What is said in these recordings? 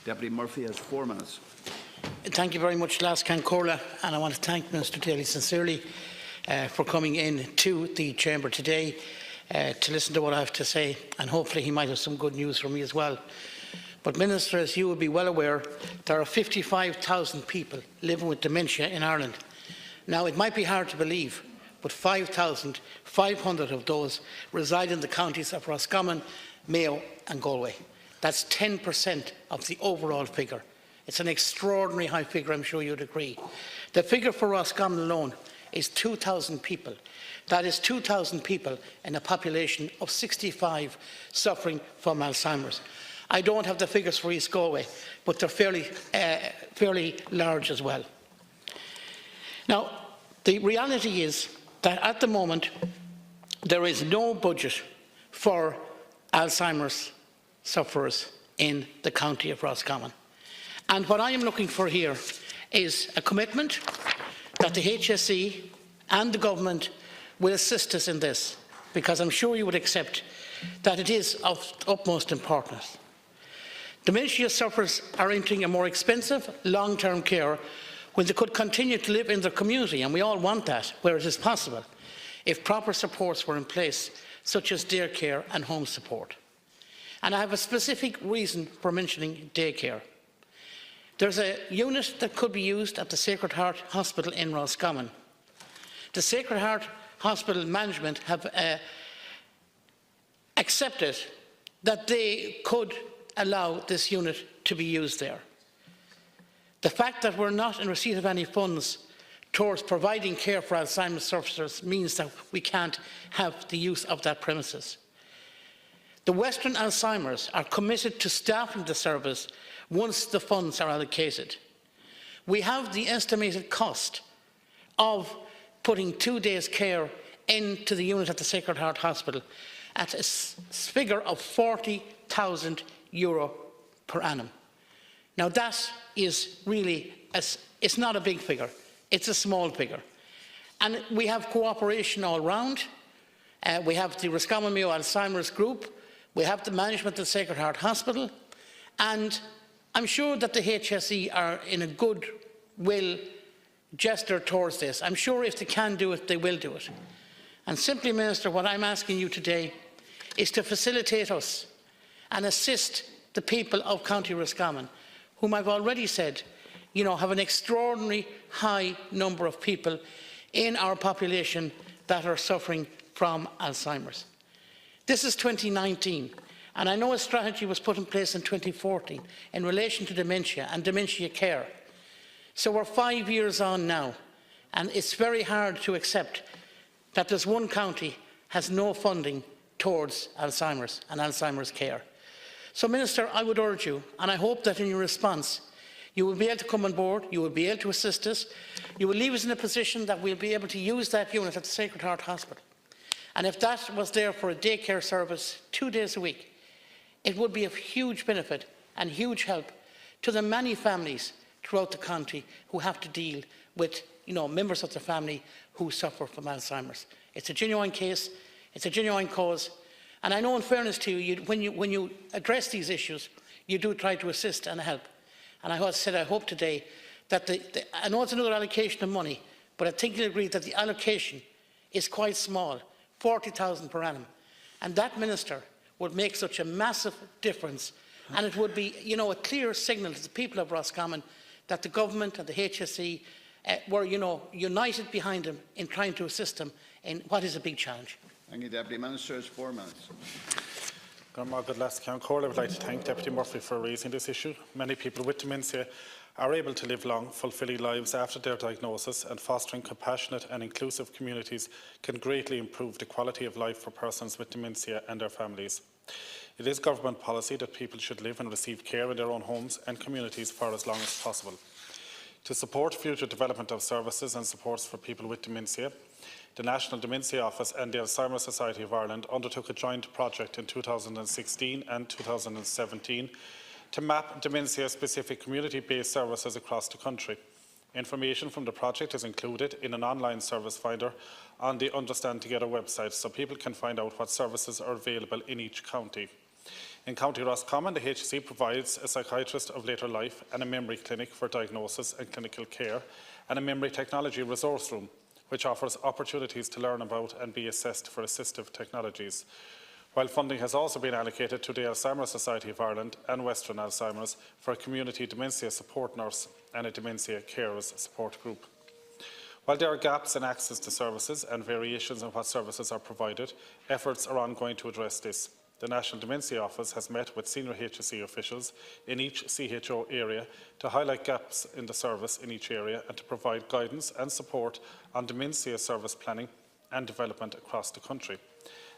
Deputy Murphy has 4 minutes. Thank you very much, Las Cancorla, and I want to thank Minister Daly sincerely for coming in to the Chamber today to listen to what I have to say, and hopefully he might have some good news for me as well. But Minister, as you will be well aware, there are 55,000 people living with dementia in Ireland. Now, it might be hard to believe, but 5,500 of those reside in the counties of Roscommon, Mayo and Galway. That's 10% of the overall figure. It's an extraordinarily high figure, I'm sure you'd agree. The figure for Roscommon alone is 2,000 people. That is 2,000 people in a population of 65 suffering from Alzheimer's. I don't have the figures for East Galway, but they're fairly large as well. Now, the reality is that at the moment, there is no budget for Alzheimer's sufferers in the county of Roscommon. And what I am looking for here is a commitment that the HSE and the government will assist us in this, because I'm sure you would accept that it is of utmost importance. Dementia sufferers are entering a more expensive long-term care when they could continue to live in their community, and we all want that where it is possible, if proper supports were in place, such as daycare and home support. And I have a specific reason for mentioning daycare. There's a unit that could be used at the Sacred Heart Hospital in Roscommon. The Sacred Heart Hospital management have accepted that they could allow this unit to be used there. The fact that we're not in receipt of any funds towards providing care for Alzheimer's sufferers means that we can't have the use of that premises. The Western Alzheimer's are committed to staffing the service once the funds are allocated. We have the estimated cost of putting 2 days' care into the unit at the Sacred Heart Hospital at a figure of €40,000 per annum. Now that is really, it's not a big figure, it's a small figure. And we have cooperation all round. We have the Roscommon Mayo Alzheimer's group, we have the management of the Sacred Heart Hospital, and I'm sure that the HSE are in a good will gesture towards this. I'm sure if they can do it, they will do it. And simply, Minister, what I'm asking you today is to facilitate us and assist the people of County Roscommon, whom I've already said, have an extraordinarily high number of people in our population that are suffering from Alzheimer's. This is 2019, and I know a strategy was put in place in 2014 in relation to dementia and dementia care. So we're 5 years on now, and it's very hard to accept that there's one county has no funding towards Alzheimer's and Alzheimer's care. So, Minister, I would urge you, and I hope that in your response, you will be able to come on board, you will be able to assist us, you will leave us in a position that we'll be able to use that unit at the Sacred Heart Hospital. And if that was there for a daycare service 2 days a week, it would be of huge benefit and huge help to the many families throughout the county who have to deal with members of the family who suffer from Alzheimer's. It's a genuine case, it's a genuine cause, and I know, in fairness to you, when you address these issues, you do try to assist and help. And I hope today that I know it's another allocation of money, but I think you'll agree that the allocation is quite small, 40,000 per annum. And that, Minister, would make such a massive difference, and it would be, a clear signal to the people of Roscommon that the government and the HSE were, united behind him in trying to assist him in what is a big challenge. Thank you, Deputy Minister. 4 minutes. I would like to thank Deputy Murphy for raising this issue. Many people with dementia are able to live long, fulfilling lives after their diagnosis, and fostering compassionate and inclusive communities can greatly improve the quality of life for persons with dementia and their families. It is government policy that people should live and receive care in their own homes and communities for as long as possible. To support future development of services and supports for people with dementia, the National Dementia Office and the Alzheimer's Society of Ireland undertook a joint project in 2016 and 2017 to map dementia-specific community-based services across the country. Information from the project is included in an online service finder on the Understand Together website, so people can find out what services are available in each county. In County Roscommon, the HSE provides a psychiatrist of later life and a memory clinic for diagnosis and clinical care, and a memory technology resource room, which offers opportunities to learn about and be assessed for assistive technologies. While funding has also been allocated to the Alzheimer Society of Ireland and Western Alzheimer's for a community dementia support nurse and a dementia carers support group. While there are gaps in access to services and variations in what services are provided, efforts are ongoing to address this. The National Dementia Office has met with senior HSE officials in each CHO area to highlight gaps in the service in each area and to provide guidance and support on dementia service planning and development across the country.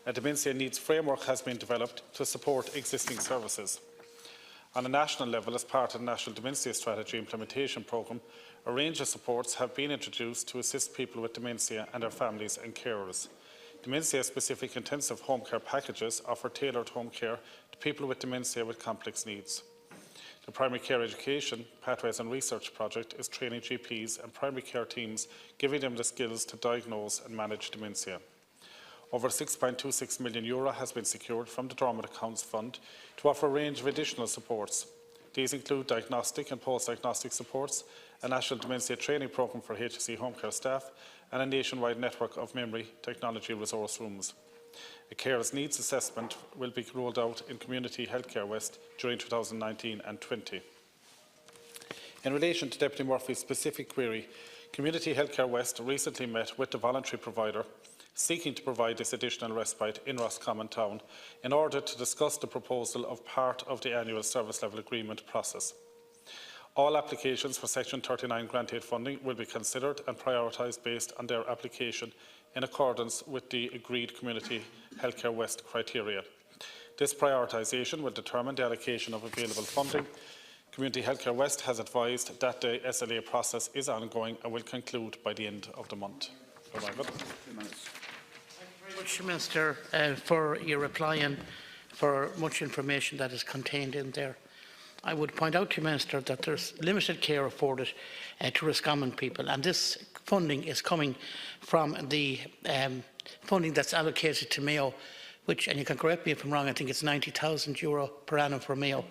A dementia needs framework has been developed to support existing services. On a national level, as part of the National Dementia Strategy Implementation Programme, a range of supports have been introduced to assist people with dementia and their families and carers. Dementia-specific intensive home care packages offer tailored home care to people with dementia with complex needs. The Primary Care Education Pathways and Research Project is training GPs and primary care teams, giving them the skills to diagnose and manage dementia. Over €6.26 million has been secured from the Dormant Accounts Fund to offer a range of additional supports. These include diagnostic and post-diagnostic supports, a national dementia training programme for HSE home care staff, and a nationwide network of memory technology resource rooms. A carers needs assessment will be rolled out in Community Healthcare West during 2019 and 20. In relation to Deputy Murphy's specific query, Community Healthcare West recently met with the voluntary provider seeking to provide this additional respite in Roscommon Town in order to discuss the proposal of part of the annual service level agreement process. All applications for Section 39 grant aid funding will be considered and prioritised based on their application in accordance with the agreed Community Healthcare West criteria. This prioritisation will determine the allocation of available funding. Community Healthcare West has advised that the SLA process is ongoing and will conclude by the end of the month. 2 minutes. Thank you very much, Minister, for your reply and for much information that is contained in there. I would point out to you, Minister, that there's limited care afforded to Roscommon people, and this funding is coming from the funding that's allocated to Mayo, which, and you can correct me if I'm wrong, I think it's €90,000 per annum for Mayo.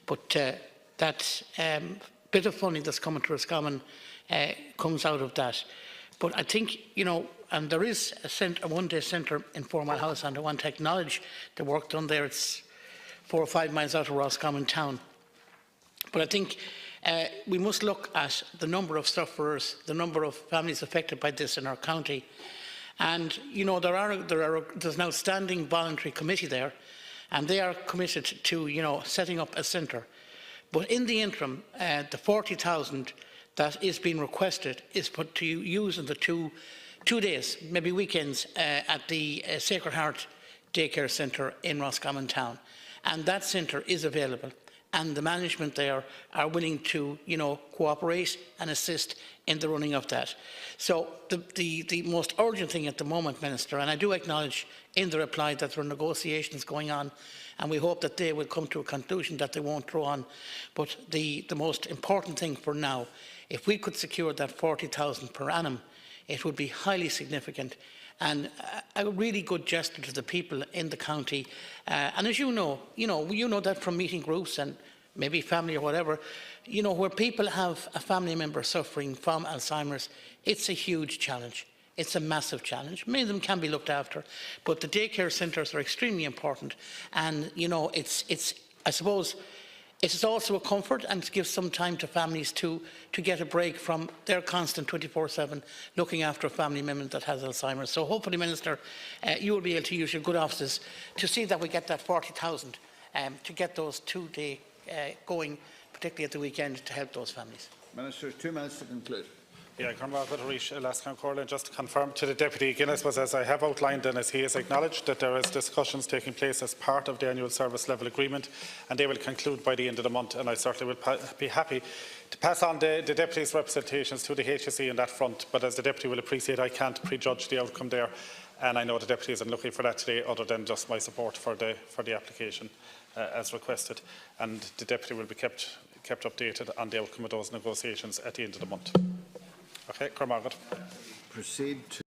But that bit of funding that's coming to Roscommon comes out of that. But I think, you know, and there is a one-day centre in Formal House, and I want to acknowledge the work done there. It's 4 or 5 miles out of Roscommon town. But I think we must look at the number of sufferers, the number of families affected by this in our county. And, you know, there's an outstanding voluntary committee there, and they are committed to, you know, setting up a centre. But in the interim, the 40,000 that is being requested is put to use in the two days, maybe weekends, at the Sacred Heart Daycare Centre in Roscommon Town. And that centre is available, and the management there are willing to, you know, cooperate and assist in the running of that. So the most urgent thing at the moment, Minister, and I do acknowledge in the reply that there are negotiations going on, and we hope that they will come to a conclusion that they won't draw on. But the most important thing for now, if we could secure that 40,000 per annum, it would be highly significant and a really good gesture to the people in the county. And as you know that from meeting groups and maybe family or whatever, you know, where people have a family member suffering from Alzheimer's, it's a huge challenge. It's a massive challenge. Many of them can be looked after, but the daycare centres are extremely important. And, you know, I suppose, it is also a comfort and gives some time to families to get a break from their constant 24/7 looking after a family member that has Alzheimer's. So hopefully, Minister, you will be able to use your good offices to see that we get that 40,000 to get those 2-day going, particularly at the weekend, to help those families. Minister, 2 minutes to conclude. Yeah, just to confirm to the Deputy again, I suppose, as I have outlined and as he has acknowledged, that there is discussions taking place as part of the annual service level agreement, and they will conclude by the end of the month, and I certainly will be happy to pass on the Deputy's representations to the HSE on that front. But as the Deputy will appreciate, I can't prejudge the outcome there, and I know the Deputy isn't looking for that today, other than just my support for the application as requested, and the Deputy will be kept updated on the outcome of those negotiations at the end of the month. Okay, Cormac. Proceed to